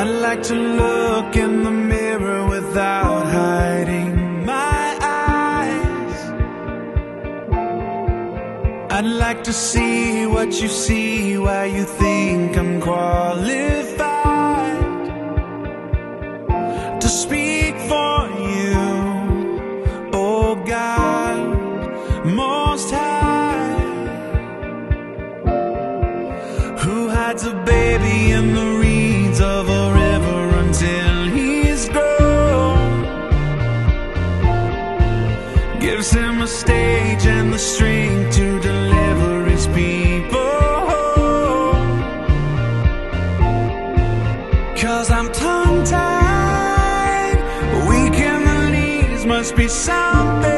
I'd like to look in the mirror without hiding my eyes. I'd like to see what you see, why you think I'm qualified to speak for you, oh God, Most High, who hides a baby in the reeds of a river until he's grown, gives him a stage and the strength to deliver his people home. 'Cause I'm tongue-tied, weak in the knees, must be something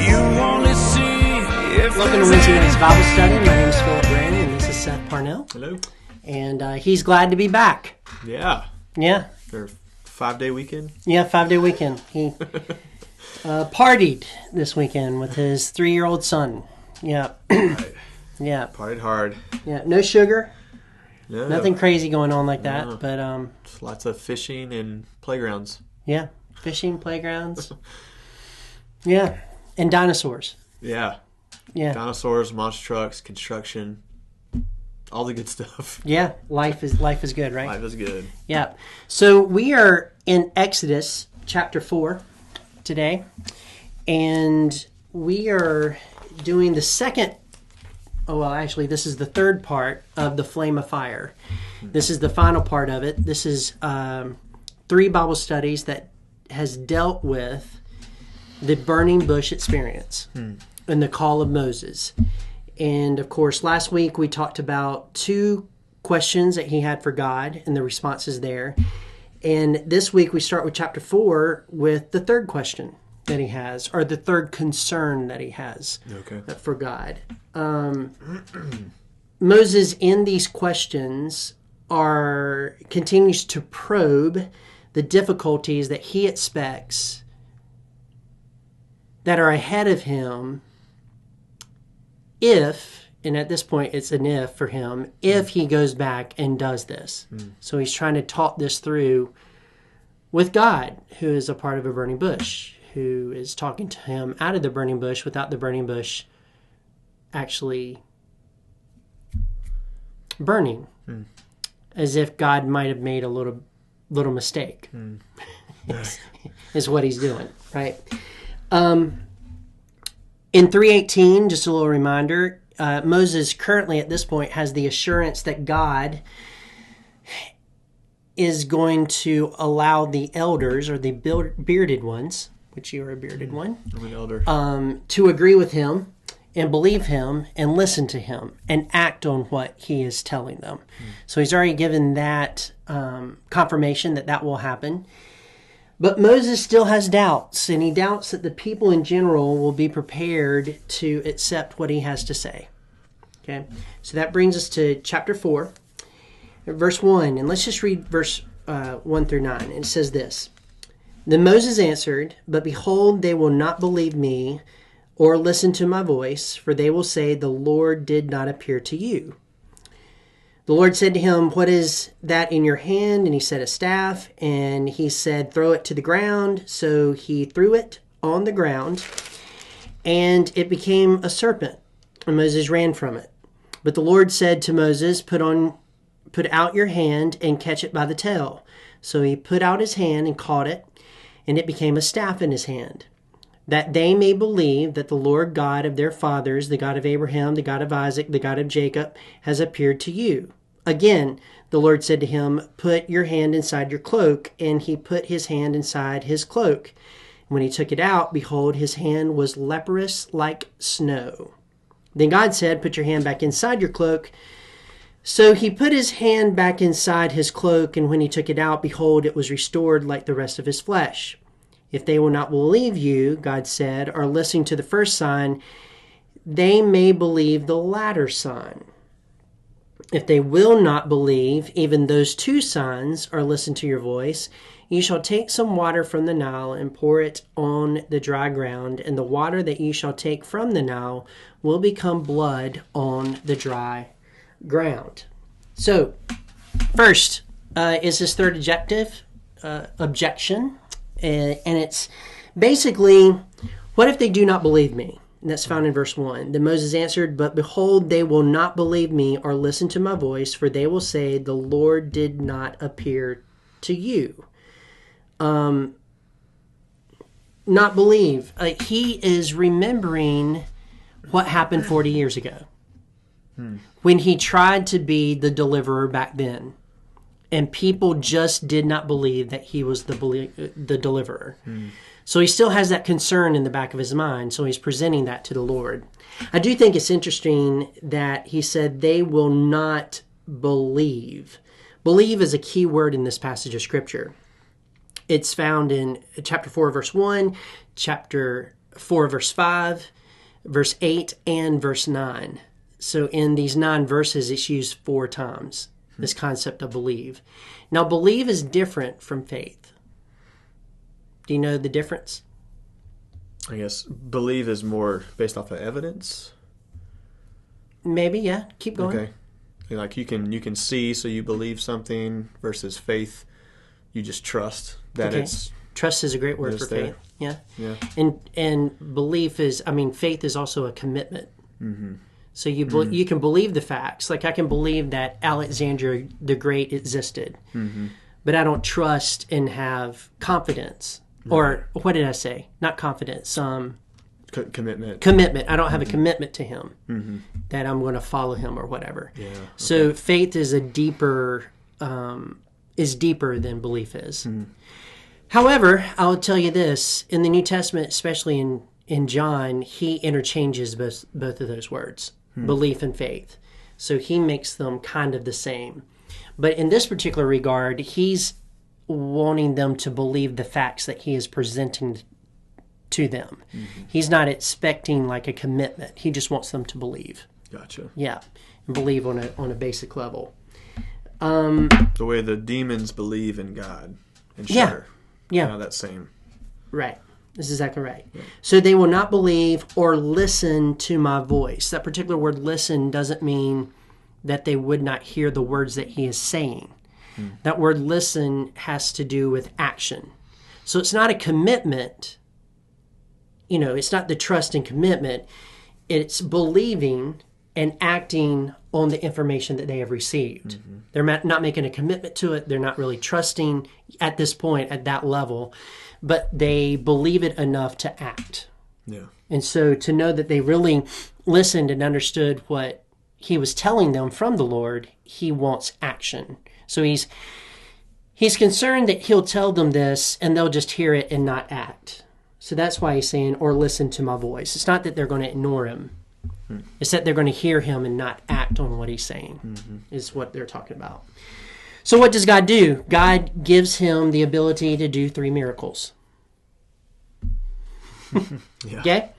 you only see if Welcome to there's Wednesday night's Bible study. My anything name is Philip Brandon, and this is Seth Parnell. Hello. And he's glad to be back. Yeah. Yeah, Their 5-day weekend. yeah, 5-day weekend. He partied this weekend with his 3-year-old son. Yeah, Right. yeah, Partied hard. yeah. No sugar, No. nothing crazy going on like that. No. But Just lots of fishing and playgrounds. yeah, fishing playgrounds. Yeah, and dinosaurs. Yeah. Yeah, Dinosaurs, monster trucks, construction, all the good stuff. yeah. Life is good, right? Life is good. Yeah. So we are in Exodus chapter 4 today, and we are doing the second. Oh, well, actually, this is the third part of the Flame of Fire. This is the final part of it. This is 3 Bible studies that has dealt with the burning bush experience and the call of Moses. And of course, last week we talked about 2 questions that he had for God and the responses there. And this week we start with chapter 4 with the third question that he has, or the third concern that he has Okay. for God. Moses, in these questions, continues to probe the difficulties that he expects that are ahead of him if, and at this point it's an if for him, if he goes back and does this. So he's trying to talk this through with God, who is a part of a burning bush, who is talking to him out of the burning bush without the burning bush actually burning, as if God might have made a little mistake. Is what he's doing, right? In 3:18, just a little reminder, Moses currently at this point has the assurance that God is going to allow the elders, or the bearded ones, which you are a bearded one, I'm an elder. to agree with him and believe him and listen to him and act on what he is telling them. So he's already given that confirmation that will happen. But Moses still has doubts, and he doubts that the people in general will be prepared to accept what he has to say. Okay, so that brings us to chapter 4, verse 1. And let's just read verse 1 through 9. It says this: Then Moses answered, But behold, they will not believe me or listen to my voice, for they will say, The Lord did not appear to you. The Lord said to him, What is that in your hand? And he said, A staff. And he said, Throw it to the ground. So he threw it on the ground, and it became a serpent. And Moses ran from it. But the Lord said to Moses, Put out your hand and catch it by the tail. So he put out his hand and caught it, and it became a staff in his hand, that they may believe that the Lord God of their fathers, the God of Abraham, the God of Isaac, the God of Jacob, has appeared to you. Again, the Lord said to him, Put your hand inside your cloak. And he put his hand inside his cloak. When he took it out, behold, his hand was leprous like snow. Then God said, Put your hand back inside your cloak. So he put his hand back inside his cloak, and when he took it out, behold, it was restored like the rest of his flesh. If they will not believe you, God said, or listen to the first sign, they may believe the latter sign. If they will not believe even those 2 signs, or listen to your voice, you shall take some water from the Nile and pour it on the dry ground, and the water that you shall take from the Nile will become blood on the dry ground. So, first, is his third objection. And it's basically, what if they do not believe me? And that's found in verse 1. Then Moses answered, but behold, they will not believe me or listen to my voice, for they will say, the Lord did not appear to you. Not believe. He is remembering what happened 40 years ago when he tried to be the deliverer back then. And people just did not believe that he was the deliverer. So he still has that concern in the back of his mind. So he's presenting that to the Lord. I do think it's interesting that he said they will not believe. Believe is a key word in this passage of Scripture. It's found in chapter 4, verse 1, chapter 4, verse 5, verse 8, and verse 9. So in these 9 verses, it's used 4 times, this concept of believe. Now, believe is different from faith. Do you know the difference? I guess believe is more based off of evidence. Maybe, yeah. Keep going. Okay. Like you can see, so you believe something, versus faith, you just trust that it's... Trust is a great word for there. faith. Yeah. Yeah. And belief is, faith is also a commitment. Mm-hmm. So you can believe the facts. Like I can believe that Alexander the Great existed, but I don't trust and have confidence. Right. Or what did I say? Not confidence. Commitment. Commitment. I don't have a commitment to him that I'm going to follow him or whatever. Yeah. Okay. So faith is deeper than belief is. However, I'll tell you this: in the New Testament, especially in John, he interchanges both of those words, belief and faith. So he makes them kind of the same. But in this particular regard, he's wanting them to believe the facts that he is presenting to them. He's not expecting like a commitment. He just wants them to believe. Gotcha. Yeah, and believe on a basic level. The way the demons believe in God and shudder. Yeah. That same. Right. That's exactly right. Yeah. So they will not believe or listen to my voice. That particular word listen doesn't mean that they would not hear the words that he is saying. That word listen has to do with action. So it's not a commitment. It's not the trust and commitment. It's believing and acting on the information that they have received. They're not making a commitment to it. They're not really trusting at this point at that level, but they believe it enough to act. Yeah. And so to know that they really listened and understood what he was telling them from the Lord, he wants action. So he's concerned that he'll tell them this and they'll just hear it and not act. So that's why he's saying, or listen to my voice. It's not that they're going to ignore him. It's that they're going to hear him and not act on what he's saying, is what they're talking about. So what does God do? God gives him the ability to do 3 miracles. Okay?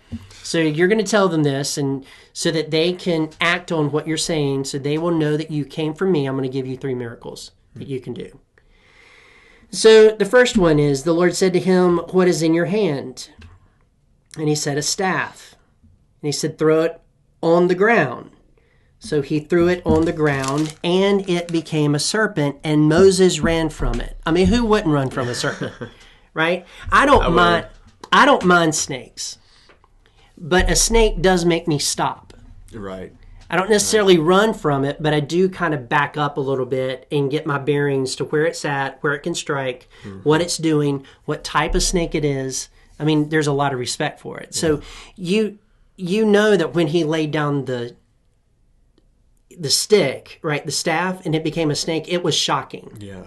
So you're going to tell them this, and so that they can act on what you're saying, so they will know that you came from me. I'm going to give you 3 miracles that you can do. So the first one is, the Lord said to him, what is in your hand? And he said, a staff. And he said, throw it on the ground. So he threw it on the ground, and it became a serpent, and Moses ran from it. Who wouldn't run from a serpent, right? I don't mind snakes, but a snake does make me stop. Right. I don't necessarily run from it, but I do kind of back up a little bit and get my bearings to where it's at, where it can strike, what it's doing, what type of snake it is. There's a lot of respect for it. Yeah. So you know that when he laid down the stick, right, the staff, and it became a snake, it was shocking. Yeah.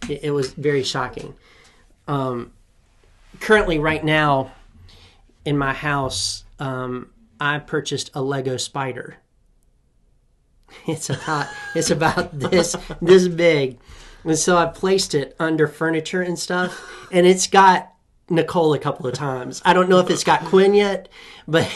It was very shocking. Currently, right now, in my house, I purchased a Lego spider. It's about this big. And so I placed it under furniture and stuff, and it's got Nicole a couple of times. I don't know if it's got Quinn yet, but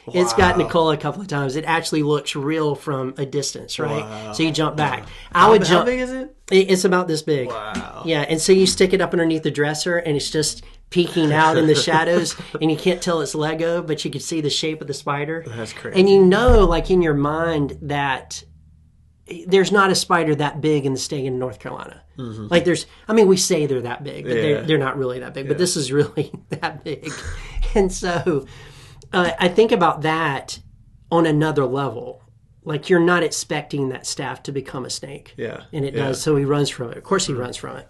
it's got Nicole a couple of times. It actually looks real from a distance, right? Wow. So you jump back. How big is it? It's about this big. Wow. Yeah, and so you stick it up underneath the dresser, and it's just peeking out in the shadows, and you can't tell it's Lego, but you can see the shape of the spider. That's crazy. And like in your mind that there's not a spider that big in the state of North Carolina. Like we say they're that big, but they're not really that big. But this is really that big. And so I think about that on another level. Like, you're not expecting that staff to become a snake. Yeah. And it does, so he runs from it. Of course he runs from it.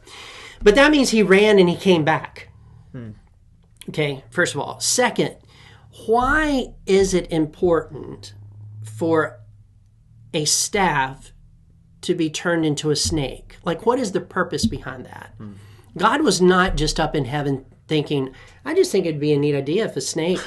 But that means he ran and he came back. Okay, first of all. Second, why is it important for a staff to be turned into a snake? Like, what is the purpose behind that? God was not just up in heaven thinking, I just think it'd be a neat idea if a snake,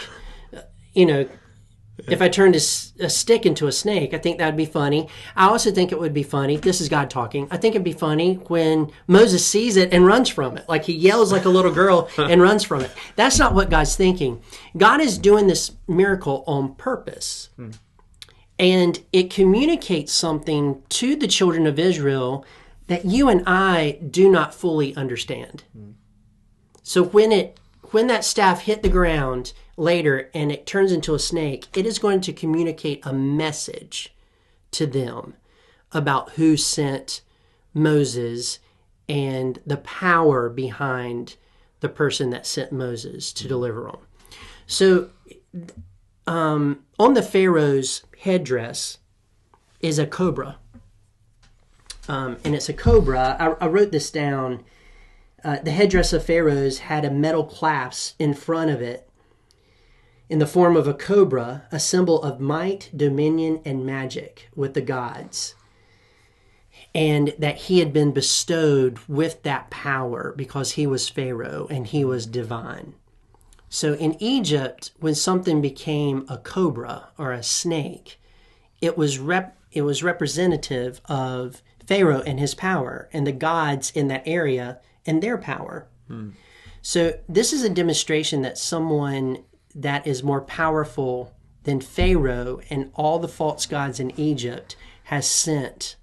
if I turned a stick into a snake, I think that'd be funny. I also think it would be funny. This is God talking. I think it'd be funny when Moses sees it and runs from it. Like, he yells like a little girl and runs from it. That's not what God's thinking. God is doing this miracle on purpose. And it communicates something to the children of Israel that you and I do not fully understand. So when that staff hit the ground later and it turns into a snake, it is going to communicate a message to them about who sent Moses and the power behind the person that sent Moses to deliver them. So on the Pharaoh's headdress is a cobra. And it's a cobra. I wrote this down. The headdress of Pharaoh's had a metal clasp in front of it in the form of a cobra, a symbol of might, dominion, and magic with the gods. And that he had been bestowed with that power because he was Pharaoh and he was divine. So in Egypt, when something became a cobra or a snake, it was representative of Pharaoh and his power and the gods in that area and their power. So this is a demonstration that someone that is more powerful than Pharaoh and all the false gods in Egypt has sent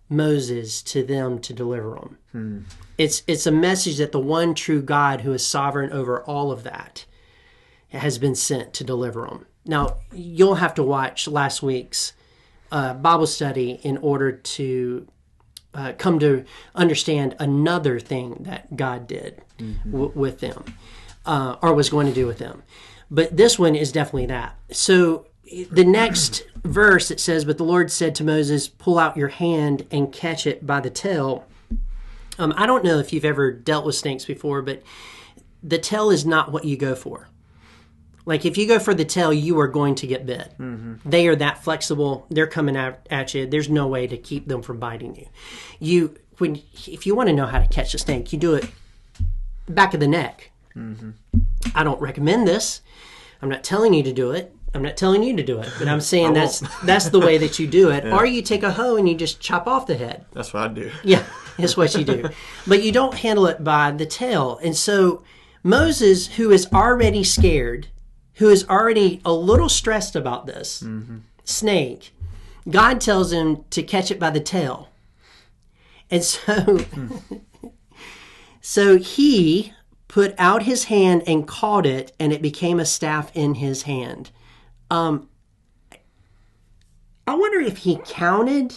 Moses to them to deliver them. It's a message that the one true God who is sovereign over all of that has been sent to deliver them. Now, you'll have to watch last week's Bible study in order to come to understand another thing that God did with them, or was going to do with them. But this one is definitely that. So the next verse, it says, "But the Lord said to Moses, pull out your hand and catch it by the tail." I don't know if you've ever dealt with snakes before, but the tail is not what you go for. Like, if you go for the tail, you are going to get bit. They are that flexible. They're coming out at you. There's no way to keep them from biting you. If you want to know how to catch a snake, you do it back of the neck. I don't recommend this. I'm not telling you to do it. I'm not telling you to do it, but I'm saying that's the way that you do it. Or you take a hoe and you just chop off the head. That's what I do. Yeah, that's what you do. But you don't handle it by the tail. And so Moses, who is already scared, who is already a little stressed about this snake, God tells him to catch it by the tail. And so he put out his hand and caught it, and it became a staff in his hand. I wonder if he counted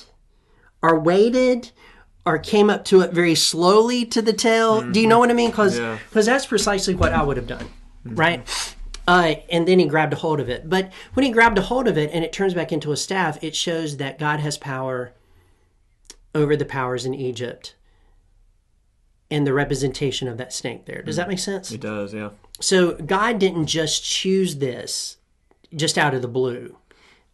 or waited or came up to it very slowly to the tail. Do you know what I mean? Because that's precisely what I would have done, right? And then he grabbed a hold of it. But when he grabbed a hold of it and it turns back into a staff, it shows that God has power over the powers in Egypt and the representation of that snake there. Does that make sense? It does, yeah. So God didn't just choose this just out of the blue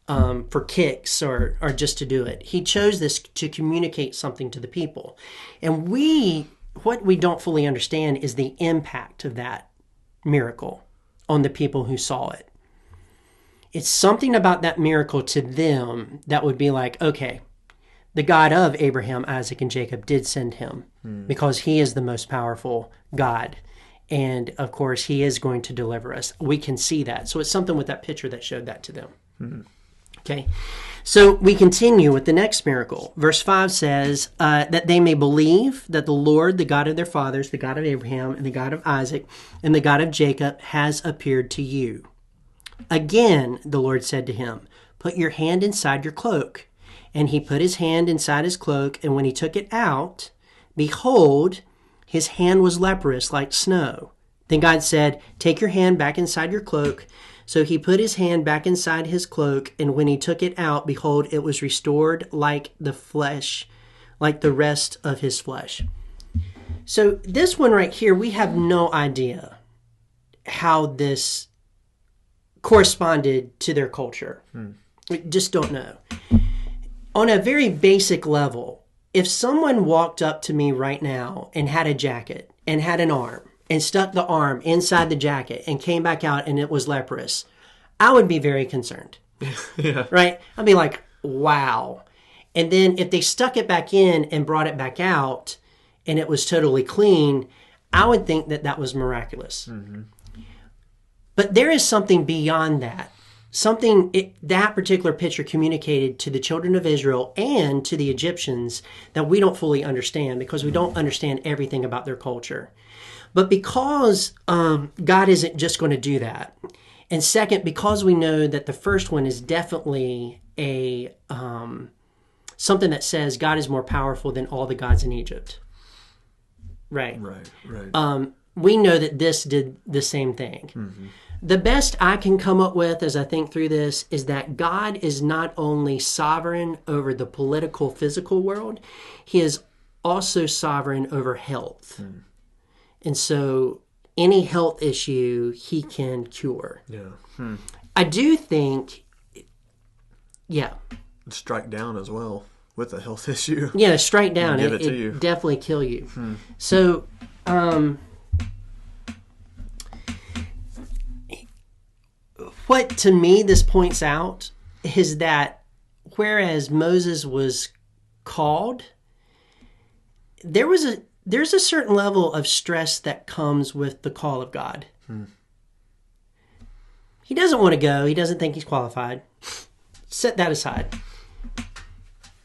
for kicks or just to do it. He chose this to communicate something to the people. And what we don't fully understand is the impact of that miracle on the people who saw it. It's something about that miracle to them that would be like, okay, the God of Abraham, Isaac, and Jacob did send him because he is the most powerful God. And of course, he is going to deliver us. We can see that. So it's something with that picture that showed that to them. Okay. So we continue with the next miracle. Verse 5 says that they may believe that the Lord, the God of their fathers, the God of Abraham, and the God of Isaac, and the God of Jacob has appeared to you. Again, the Lord said to him, put your hand inside your cloak. And he put his hand inside his cloak, and when he took it out, behold, his hand was leprous like snow. Then God said, take your hand back inside your cloak. So he put his hand back inside his cloak, and when he took it out, behold, it was restored like the flesh, like the rest of his flesh. So this one right here, we have no idea how this corresponded to their culture. We just don't know. On a very basic level, if someone walked up to me right now and had a jacket and had an arm and stuck the arm inside the jacket and came back out and it was leprous, I would be very concerned. Yeah. Right? I'd be like, wow. And then if they stuck it back in and brought it back out and it was totally clean, I would think that that was miraculous. But there is something beyond that. That particular picture communicated to the children of Israel and to the Egyptians that we don't fully understand because we don't understand everything about their culture. But because God isn't just going to do that, and second, because we know that the first one is definitely a something that says God is more powerful than all the gods in Egypt. Right. We know that this did the same thing. The best I can come up with as I think through this is that God is not only sovereign over the political, physical world, he is also sovereign over health. And so any health issue he can cure. Yeah. I do think, Strike down as well with a health issue. Yeah, strike down. Give it to you. Definitely kill you. So, what to me this points out is that whereas Moses was called, there's a certain level of stress that comes with the call of God. He doesn't want to go. He doesn't think he's qualified. Set that aside.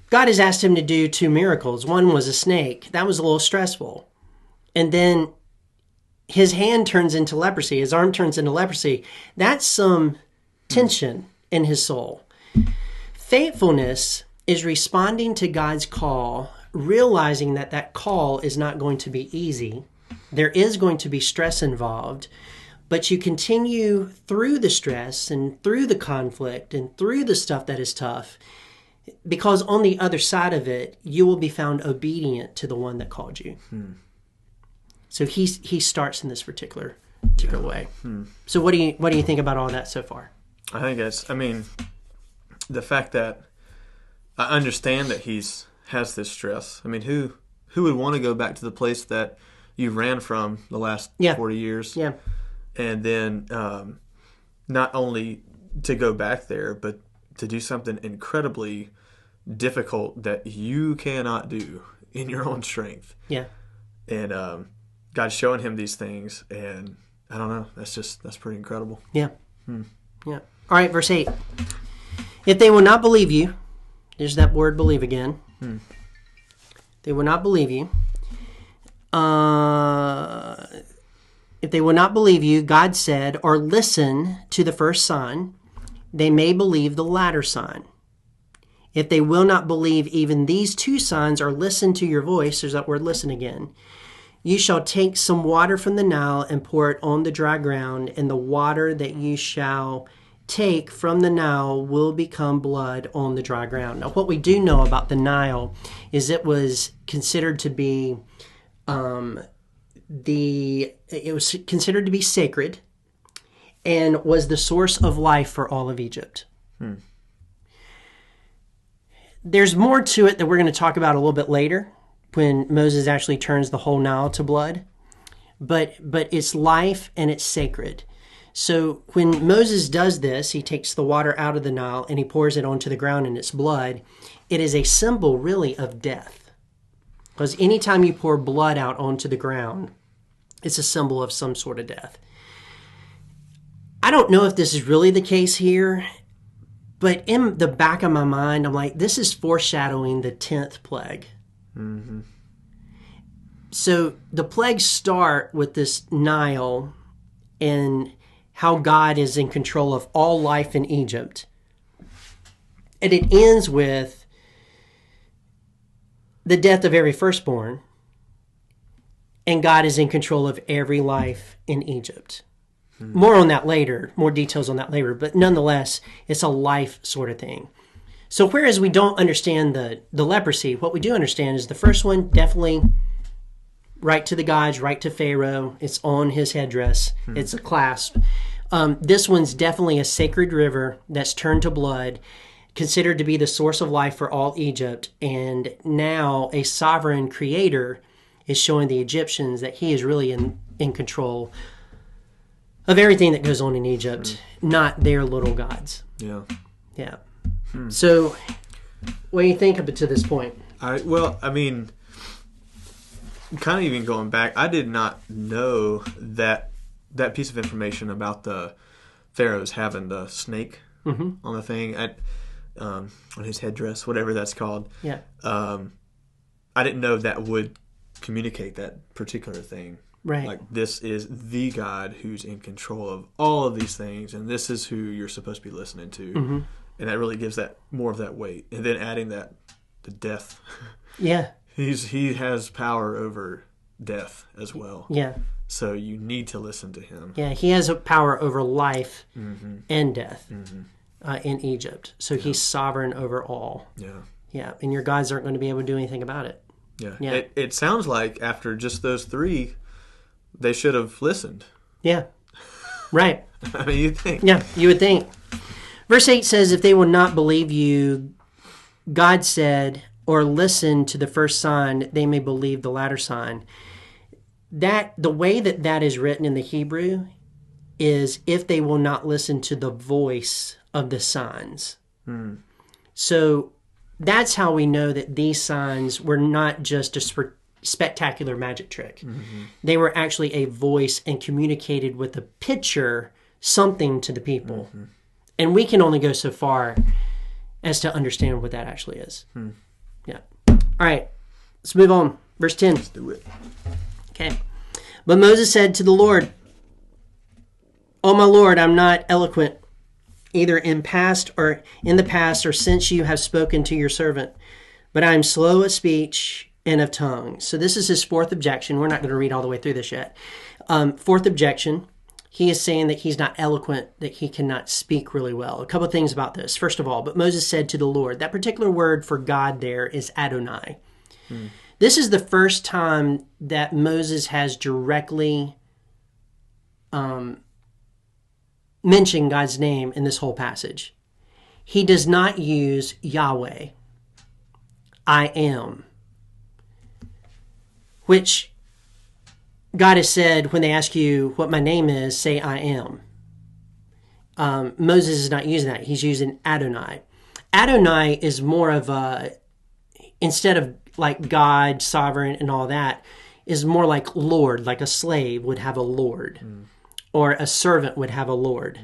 God has asked him to do 2 miracles. One was a snake. That was a little stressful. And then his hand turns into leprosy. His arm turns into leprosy. That's some tension in his soul. Faithfulness is responding to God's call, realizing that that call is not going to be easy. There is going to be stress involved, but you continue through the stress and through the conflict and through the stuff that is tough, because on the other side of it, you will be found obedient to the one that called you. So he starts in this particular way. So what do you think about all that so far? I think the fact that I understand that has this stress. I mean, who would want to go back to the place that you ran from the last 40 years? Yeah. And then not only to go back there, but to do something incredibly difficult that you cannot do in your own strength. Yeah. And God's showing him these things, and I don't know. That's pretty incredible. Yeah. Yeah. All right, verse 8. If they will not believe you, there's that word believe again. They will not believe you. If they will not believe you, God said, or listen to the first sign, they may believe the latter sign. If they will not believe even these 2 signs or listen to your voice, there's that word listen again, you shall take some water from the Nile and pour it on the dry ground, and the water that you shall take from the Nile will become blood on the dry ground. Now, what we do know about the Nile is it was considered to be sacred and was the source of life for all of Egypt. There's more to it that we're going to talk about a little bit later when Moses actually turns the whole Nile to blood. But it's life and it's sacred. So when Moses does this, he takes the water out of the Nile and he pours it onto the ground and it's blood. It is a symbol really of death. Because anytime you pour blood out onto the ground, it's a symbol of some sort of death. I don't know if this is really the case here, but in the back of my mind, I'm like, this is foreshadowing the 10th plague. So the plagues start with this Nile and how God is in control of all life in Egypt. And it ends with the death of every firstborn, and God is in control of every life in Egypt. More on that later, more details on that later, but nonetheless, it's a life sort of thing. So whereas we don't understand the leprosy, what we do understand is the first one, definitely right to the gods, right to Pharaoh. It's on his headdress. It's a clasp. This one's definitely a sacred river that's turned to blood, considered to be the source of life for all Egypt. And now a sovereign creator is showing the Egyptians that he is really in control of everything that goes on in Egypt, not their little gods. Yeah. Yeah. So, what do you think up to this point? Well, I mean, kind of even going back, I did not know that piece of information about the Pharaoh's having the snake on the thing on his headdress, whatever that's called. Yeah. I didn't know that would communicate that particular thing. Right. Like, this is the God who's in control of all of these things, and this is who you're supposed to be listening to. And that really gives that more of that weight. And then adding that, the death. Yeah. He has power over death as well. Yeah. So you need to listen to him. Yeah, he has a power over life and death in Egypt. So he's sovereign over all. Yeah. Yeah, and your gods aren't going to be able to do anything about it. Yeah. Yeah. It sounds like after just those three, they should have listened. Yeah. Right. I mean, you'd think. Yeah, you would think. Verse 8 says, if they will not believe you, God said, or listen to the first sign, they may believe the latter sign. That the way that is written in the Hebrew is if they will not listen to the voice of the signs. So that's how we know that these signs were not just a spectacular magic trick. They were actually a voice and communicated with a picture something to the people. And we can only go so far as to understand what that actually is. Yeah. All right. Let's move on. Verse 10. Let's do it. Okay. But Moses said to the Lord, "O my Lord, I'm not eloquent, either in the past or since you have spoken to your servant, but I am slow of speech and of tongue." So this is his fourth objection. We're not going to read all the way through this yet. Fourth objection. He is saying that he's not eloquent, that he cannot speak really well. A couple of things about this. First of all, but Moses said to the Lord. That particular word for God there is Adonai. This is the first time that Moses has directly mentioned God's name in this whole passage. He does not use Yahweh, I am, which God has said, when they ask you what my name is, say I am. Moses is not using that. He's using Adonai. Adonai is more of a, instead of like God, sovereign, and all that, is more like Lord, like a slave would have a Lord, or a servant would have a Lord.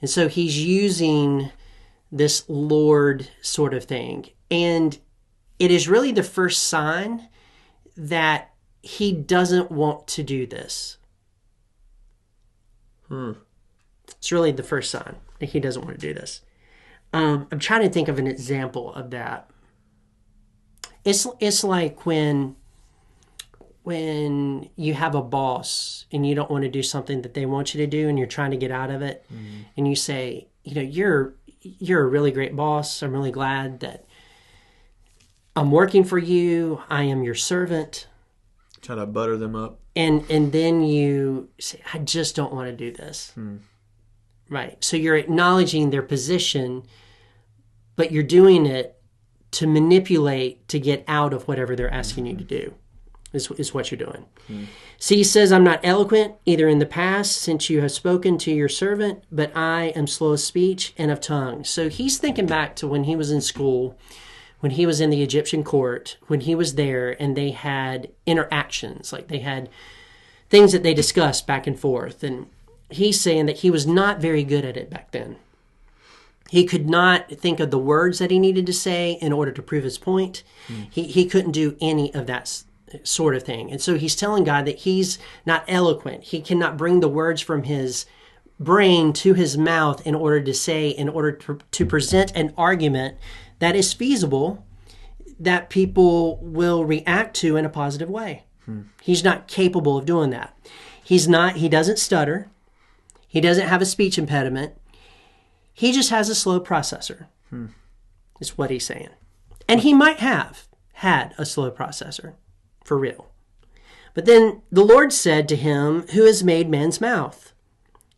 And so he's using this Lord sort of thing. And it is really the first sign that he doesn't want to do this. It's really the first sign that he doesn't want to do this. I'm trying to think of an example of that. It's like when you have a boss and you don't want to do something that they want you to do and you're trying to get out of it, and you say, you're a really great boss. I'm really glad that I'm working for you. I am your servant. Try to butter them up. And then you say, I just don't want to do this. Right. So you're acknowledging their position, but you're doing it to manipulate to get out of whatever they're asking you to do, is what you're doing. See, he says, I'm not eloquent, either in the past, since you have spoken to your servant, but I am slow of speech and of tongue. So he's thinking back to when he was in school, when he was in the Egyptian court, when he was there and they had interactions, like they had things that they discussed back and forth. And he's saying that he was not very good at it back then. He could not think of the words that he needed to say in order to prove his point. He couldn't do any of that sort of thing. And so he's telling God that he's not eloquent. He cannot bring the words from his brain to his mouth in order to say, in order to present an argument that is feasible, that people will react to in a positive way. He's not capable of doing that. He doesn't stutter. He doesn't have a speech impediment. He just has a slow processor. Is what he's saying. And he might have had a slow processor, for real. But then the Lord said to him, who has made man's mouth?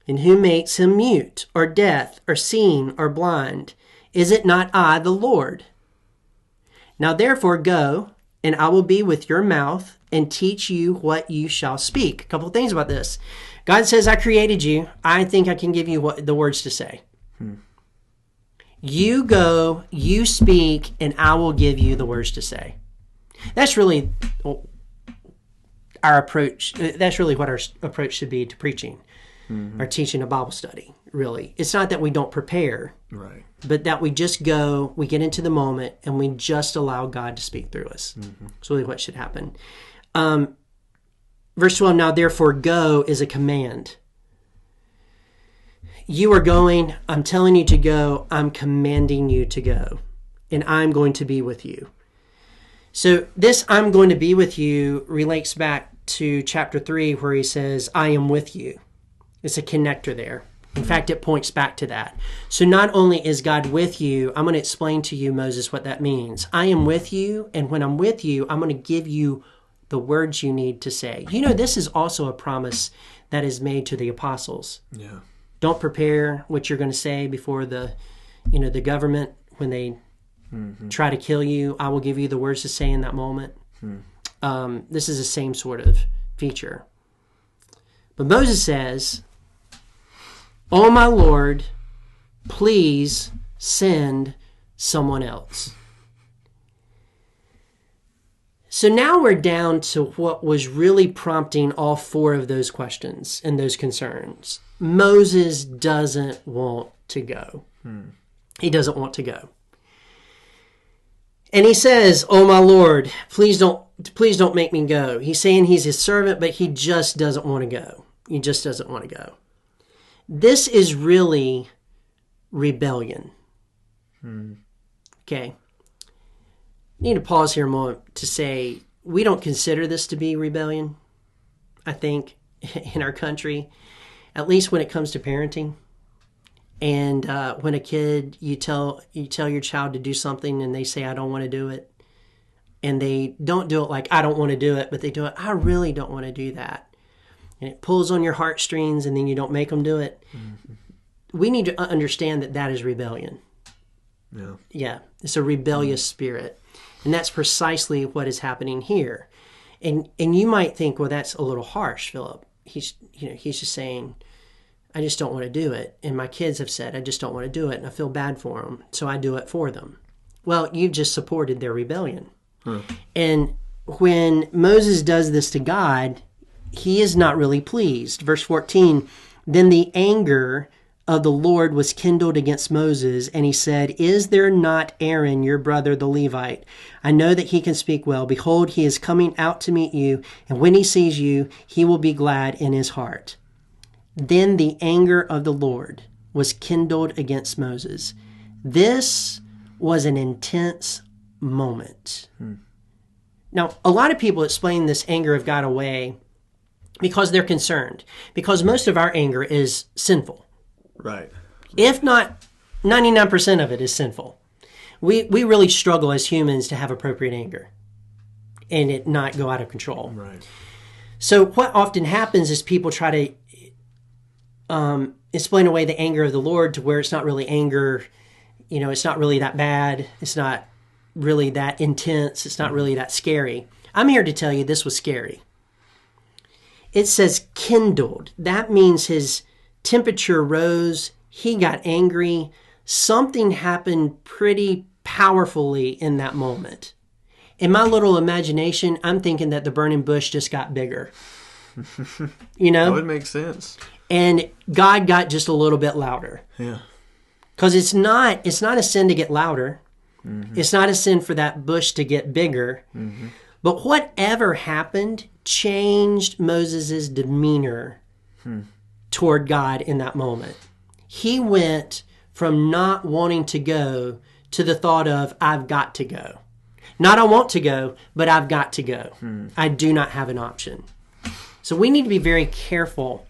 And who makes him mute, or deaf, or seeing, or blind? Is it not I, the Lord? Now therefore go, and I will be with your mouth, and teach you what you shall speak. A couple of things about this. God says, I created you. I think I can give you the words to say. You go, you speak, and I will give you the words to say. That's really our approach. That's really what our approach should be to preaching or teaching a Bible study, really. It's not that we don't prepare, Right. but that we just go, we get into the moment, and we just allow God to speak through us. That's really what should happen. Verse 12, now therefore go is a command. You are going, I'm telling you to go, I'm commanding you to go, and I'm going to be with you. So this I'm going to be with you relates back to chapter 3 where he says, I am with you. It's a connector there. In fact, it points back to that. So not only is God with you, I'm going to explain to you, Moses, what that means. I am with you, and when I'm with you, I'm going to give you the words you need to say. You know, this is also a promise that is made to the apostles. Yeah. Don't prepare what you're going to say before the government when they try to kill you. I will give you the words to say in that moment. This is the same sort of feature. But Moses says, oh, my Lord, please send someone else. So now we're down to what was really prompting all four of those questions and those concerns. Moses doesn't want to go. He doesn't want to go. And he says, oh, my Lord, please don't make me go. He's saying he's his servant, but he just doesn't want to go. He just doesn't want to go. This is really rebellion. Okay. I need to pause here a moment to say we don't consider this to be rebellion, I think, in our country, at least when it comes to parenting. And when a kid, you tell your child to do something and they say, I don't want to do it. And they don't do it like, I don't want to do it, but they do it, I really don't want to do that. And it pulls on your heartstrings and then you don't make them do it. We need to understand that that is rebellion. Yeah, it's a rebellious spirit. And that's precisely what is happening here. And you might think, well, that's a little harsh, Philip. He's just saying, I just don't want to do it. And my kids have said, I just don't want to do it. And I feel bad for them. So I do it for them. Well, you've just supported their rebellion. And when Moses does this to God, he is not really pleased. Verse 14, then the anger of the Lord was kindled against Moses, and he said, is there not Aaron, your brother, the Levite? I know that he can speak well. Behold, he is coming out to meet you, and when he sees you, he will be glad in his heart. Then the anger of the Lord was kindled against Moses. This was an intense moment. Now, a lot of people explain this anger of God away because they're concerned, because most of our anger is sinful. Right. If not 99% of it is sinful. We really struggle as humans to have appropriate anger and it not go out of control. Right. So what often happens is people try to explain away the anger of the Lord to where it's not really anger. It's not really that bad. It's not really that intense. It's not really that scary. I'm here to tell you this was scary. It says kindled. That means his temperature rose. He got angry. Something happened pretty powerfully in that moment. In my little imagination, I'm thinking that the burning bush just got bigger. That would make sense. And God got just a little bit louder. Yeah. Because it's not a sin to get louder. It's not a sin for that bush to get bigger. But whatever happened changed Moses' demeanor toward God in that moment. He went from not wanting to go to the thought of, I've got to go. Not I want to go, but I've got to go. I do not have an option. So we need to be very careful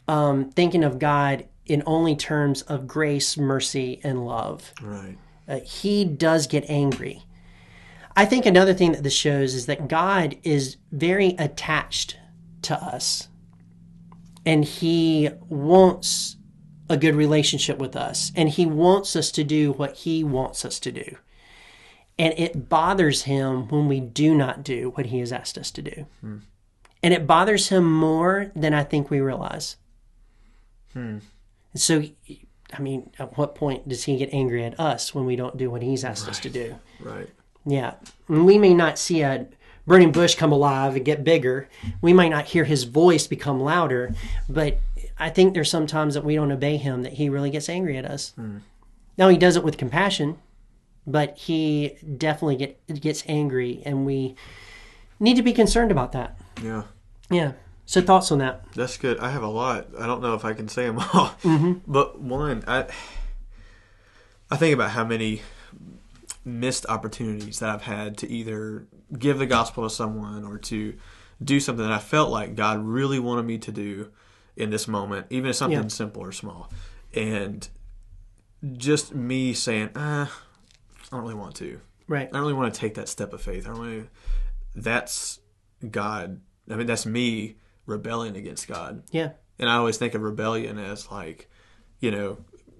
thinking of God in only terms of grace, mercy, and love. Right. He does get angry. I think another thing that this shows is that God is very attached to us. And he wants a good relationship with us. And he wants us to do what he wants us to do. And it bothers him when we do not do what he has asked us to do. And it bothers him more than I think we realize. And so, I mean, at what point does he get angry at us when we don't do what he's asked us to do? Right. Yeah. And we may not see a burning bush come alive and get bigger. We might not hear his voice become louder. But I think there's some times that we don't obey him that he really gets angry at us. Now, he does it with compassion, but he definitely gets angry, and we need to be concerned about that. Yeah. Yeah. So thoughts on that? That's good. I have a lot. I don't know if I can say them all. But one, I think about how many missed opportunities that I've had to either give the gospel to someone or to do something that I felt like God really wanted me to do in this moment, even if something simple or small. And just me saying, I don't really want to. Right. I don't really want to take that step of faith. That's God. I mean, that's me rebelling against God. Yeah. And I always think of rebellion as like,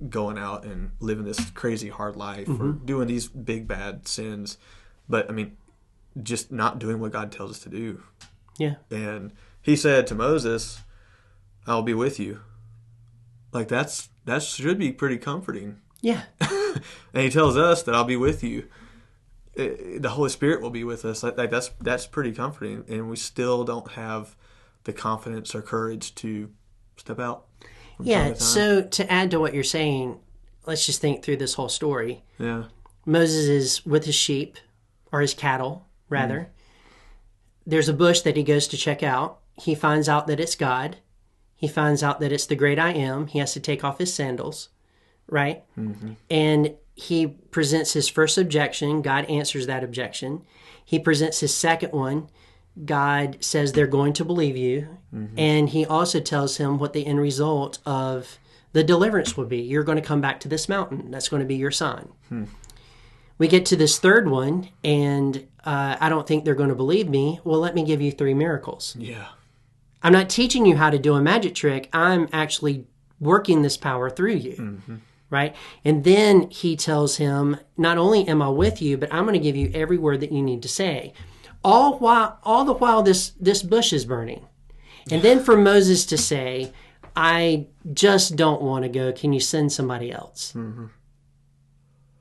going out and living this crazy hard life or doing these big bad sins. But I mean, just not doing what God tells us to do. Yeah. And he said to Moses, I'll be with you. Like that should be pretty comforting. Yeah. And he tells us that I'll be with you. The Holy Spirit will be with us. Like that's pretty comforting. And we still don't have the confidence or courage to step out. Yeah. So to add to what you're saying, let's just think through this whole story. Yeah. Moses is with his sheep, or his cattle, rather. There's a bush that he goes to check out. He finds out that it's God. He finds out that it's the great I am. He has to take off his sandals, right? And he presents his first objection. God answers that objection. He presents his second one. God says they're going to believe you. And he also tells him what the end result of the deliverance will be. You're going to come back to this mountain. That's going to be your sign. We get to this third one, and I don't think they're going to believe me. Well, let me give you 3 miracles. Yeah. I'm not teaching you how to do a magic trick. I'm actually working this power through you. Right? And then he tells him, not only am I with you, but I'm going to give you every word that you need to say. All the while this bush is burning. And then for Moses to say, I just don't want to go. Can you send somebody else?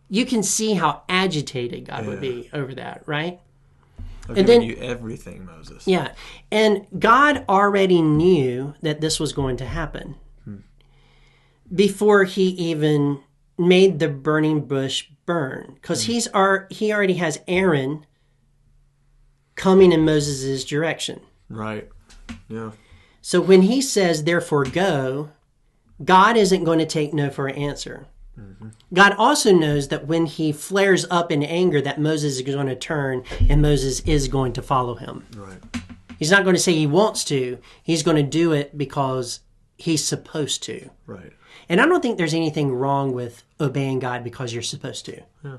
You can see how agitated God would be over that, right? I've given you everything, Moses. Yeah. And God already knew that this was going to happen before he even made the burning bush burn. Because he already has Aaron coming in Moses' direction. Right. Yeah. So when he says, therefore go, God isn't going to take no for an answer. God also knows that when he flares up in anger that Moses is going to turn and Moses is going to follow him. Right. He's not going to say he wants to. He's going to do it because he's supposed to. Right. And I don't think there's anything wrong with obeying God because you're supposed to. Yeah.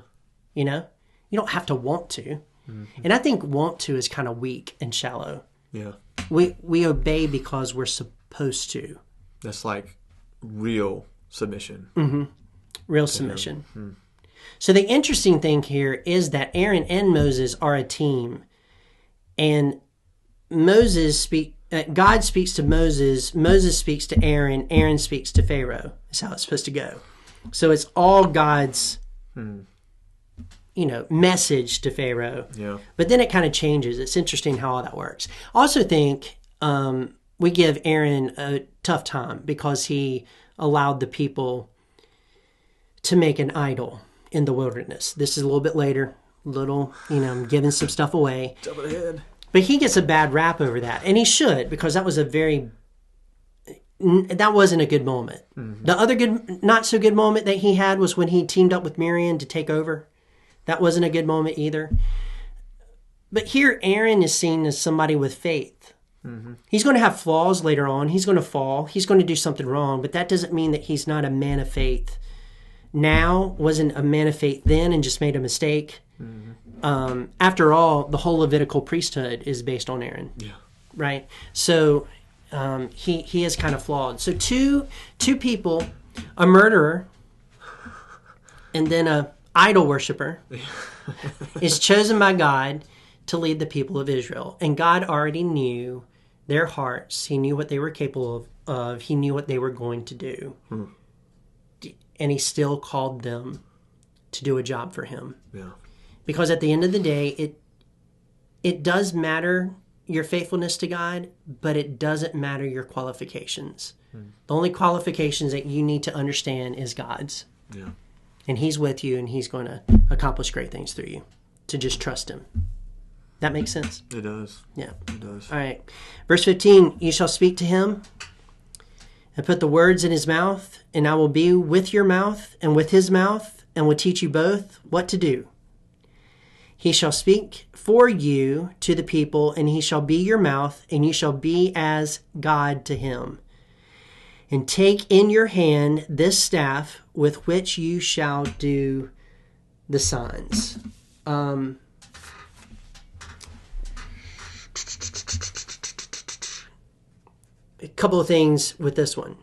You know? You don't have to want to. And I think want to is kind of weak and shallow. Yeah. We obey because we're supposed to. That's like real submission. Real submission. So the interesting thing here is that Aaron and Moses are a team. And God speaks to Moses speaks to Aaron speaks to Pharaoh. That's how it's supposed to go. So it's all God's message to Pharaoh. Yeah. But then it kind of changes. It's interesting how all that works. I also think we give Aaron a tough time because he allowed the people to make an idol in the wilderness. This is a little bit later. I'm giving some stuff away. Jumping ahead. But he gets a bad rap over that. And he should, because that wasn't a good moment. The other not so good moment that he had was when he teamed up with Miriam to take over. That wasn't a good moment either. But here, Aaron is seen as somebody with faith. He's going to have flaws later on. He's going to fall. He's going to do something wrong. But that doesn't mean that he's not a man of faith. Now wasn't a man of faith then and just made a mistake. After all, the whole Levitical priesthood is based on Aaron. Yeah. Right? So he is kind of flawed. So two people, a murderer and then a idol worshiper, is chosen by God to lead the people of Israel. And God already knew their hearts. He knew what they were capable of. He knew what they were going to do. And he still called them to do a job for him. Yeah. Because at the end of the day, it does matter your faithfulness to God, but it doesn't matter your qualifications. The only qualifications that you need to understand is God's. Yeah. And he's with you, and he's going to accomplish great things through you. To just trust him. That makes sense? It does. Yeah. It does. All right. Verse 15, you shall speak to him and put the words in his mouth, and I will be with your mouth and with his mouth, and will teach you both what to do. He shall speak for you to the people, and he shall be your mouth, and you shall be as God to him. And take in your hand this staff with which you shall do the signs. A couple of things with this one.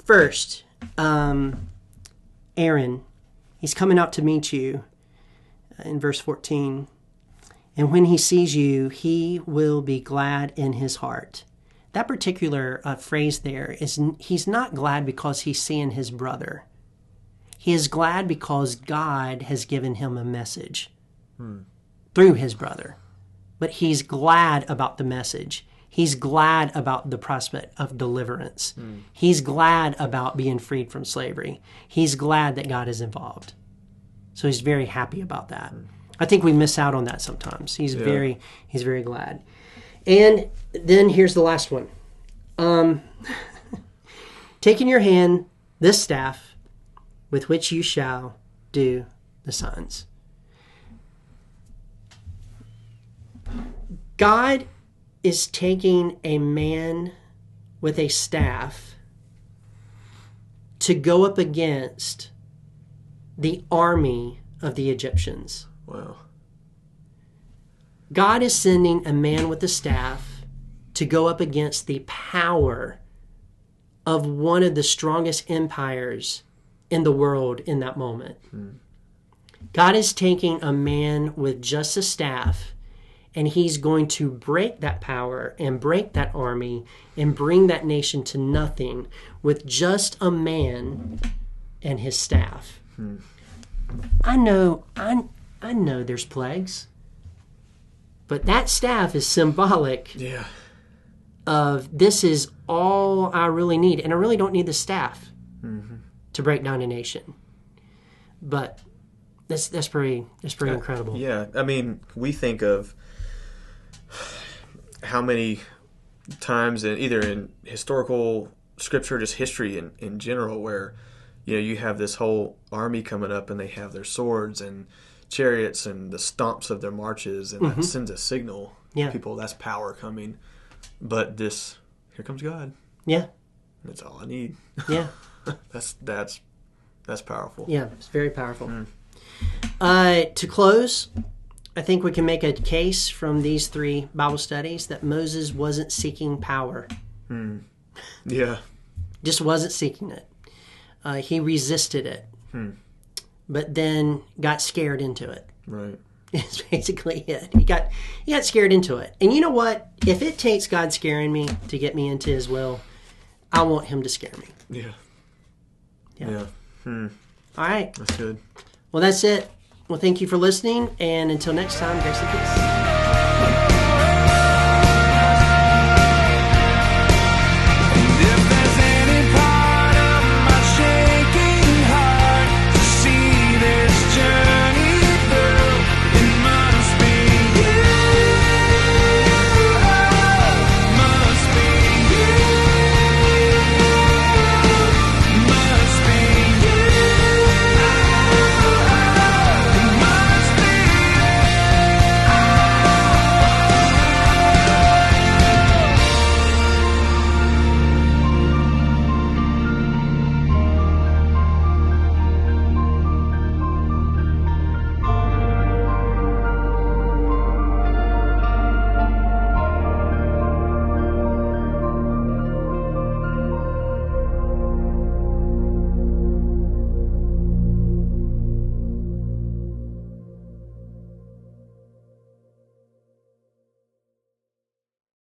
First, Aaron, he's coming out to meet you in verse 14. And when he sees you, he will be glad in his heart. That particular phrase there is, he's not glad because he's seeing his brother. He is glad because God has given him a message through his brother. But he's glad about the message. He's glad about the prospect of deliverance. He's glad about being freed from slavery. He's glad that God is involved. So he's very happy about that. I think we miss out on that sometimes. He's very glad. And then here's the last one. Take in your hand this staff with which you shall do the signs. God is taking a man with a staff to go up against the army of the Egyptians. Wow. God is sending a man with a staff to go up against the power of one of the strongest empires in the world in that moment. God is taking a man with just a staff, and he's going to break that power and break that army and bring that nation to nothing with just a man and his staff. I know there's plagues, but that staff is symbolic of this is all I really need. And I really don't need the staff to break down a nation. But that's pretty incredible. Yeah, I mean, we think of how many times either in historical scripture, just history in general, where you have this whole army coming up and they have their swords and chariots and the stomps of their marches, and that sends a signal to people, that's power coming. But here comes God. Yeah. That's all I need. Yeah. That's powerful. Yeah, it's very powerful. To close, I think we can make a case from these 3 Bible studies that Moses wasn't seeking power. Yeah. Just wasn't seeking it. He resisted it. But then got scared into it. Right. It's basically it. He got scared into it. And you know what? If it takes God scaring me to get me into his will, I want him to scare me. Yeah. All right. That's good. Well, that's it. Well, thank you for listening. And until next time, grace and peace.